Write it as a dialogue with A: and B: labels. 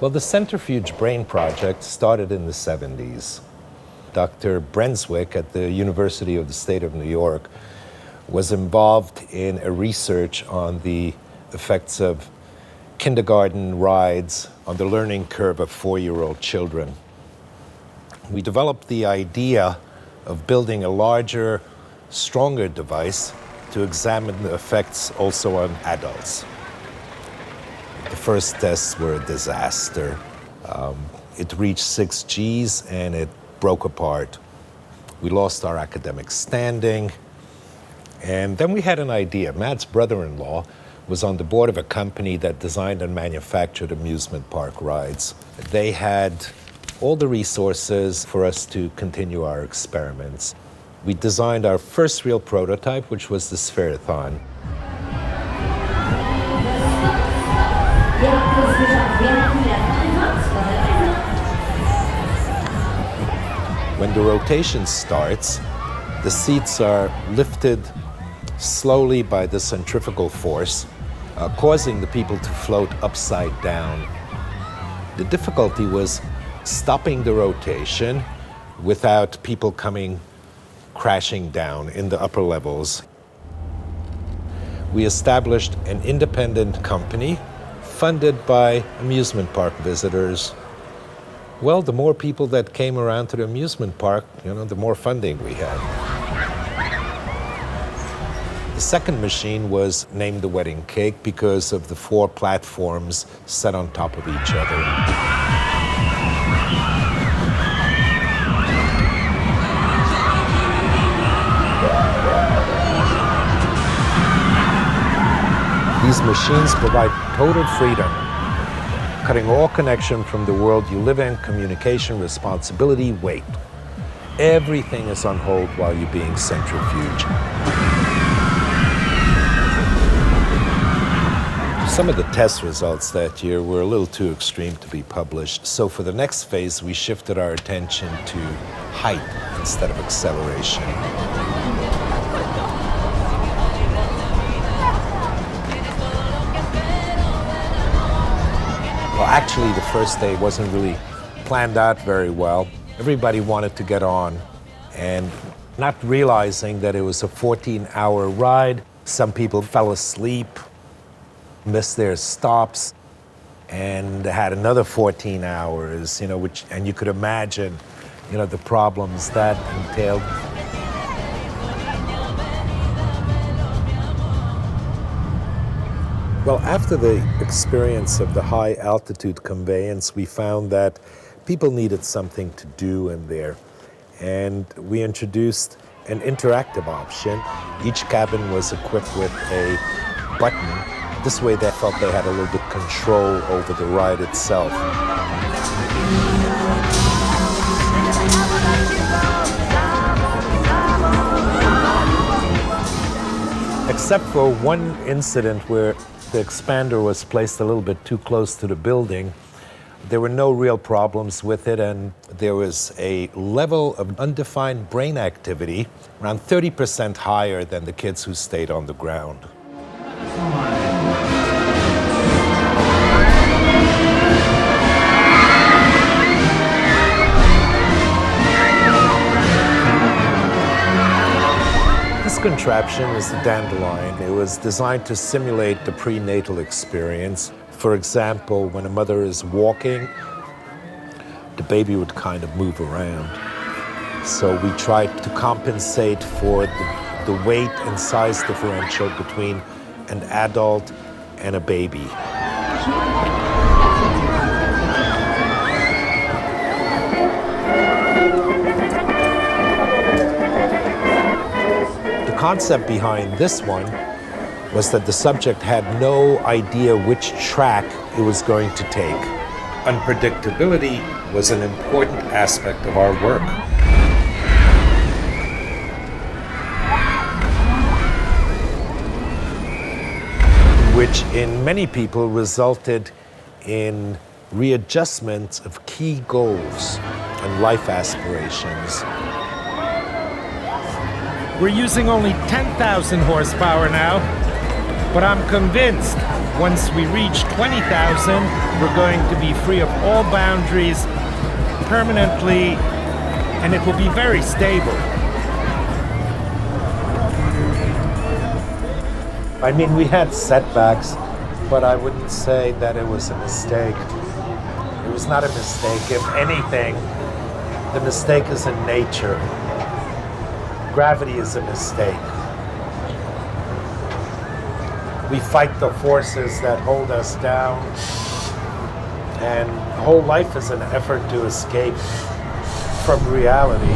A: Well, the centrifuge brain project started in the 70s. Dr. Brenswick at the University of the State of New York was involved in a research on the effects of kindergarten rides on the learning curve of 4-year-old children. We developed the idea of building a larger, stronger device to examine the effects also on adults. The first tests were a disaster. It reached 6 Gs and it broke apart. We lost our academic standing. And then we had an idea. Matt's brother-in-law was on the board of a company that designed and manufactured amusement park rides. They had all the resources for us to continue our experiments. We designed our first real prototype, which was the Sphere-a-thon. When the rotation starts, the seats are lifted slowly by the centrifugal force, causing the people to float upside down. The difficulty was stopping the rotation without people coming crashing down in the upper levels. We established an independent company funded by amusement park visitors. Well, the more people that came around to the amusement park, the more funding we had. The second machine was named the Wedding Cake because of the 4 platforms set on top of each other. These machines provide total freedom, cutting all connection from the world you live in, communication, responsibility, weight. Everything is on hold while you're being centrifuged. Some of the test results that year were a little too extreme to be published, so for the next phase, we shifted our attention to height instead of acceleration. Well, actually, the first day wasn't really planned out very well. Everybody wanted to get on, and not realizing that it was a 14-hour ride, some people fell asleep, missed their stops, and had another 14 hours, and you could imagine, the problems that entailed. Well, after the experience of the high altitude conveyance, we found that people needed something to do in there. And we introduced an interactive option. Each cabin was equipped with a button. This way they felt they had a little bit control over the ride itself. Except for one incident where the expander was placed a little bit too close to the building, there were no real problems with it, and there was a level of undefined brain activity around 30% higher than the kids who stayed on the ground. This contraption is the dandelion. It was designed to simulate the prenatal experience. For example, when a mother is walking, the baby would kind of move around. So we tried to compensate for the weight and size differential between an adult and a baby. The concept behind this one was that the subject had no idea which track it was going to take. Unpredictability was an important aspect of our work. Which in many people resulted in readjustments of key goals and life aspirations. We're using only 10,000 horsepower now, but I'm convinced
B: Once we reach 20,000, we're going to be free of all boundaries permanently, and it will be very stable.
A: I mean, we had setbacks, but I wouldn't say that it was a mistake. It was not a mistake. If anything, the mistake is in nature. Gravity is a mistake. We fight the forces that hold us down, and whole life is an effort to escape from reality.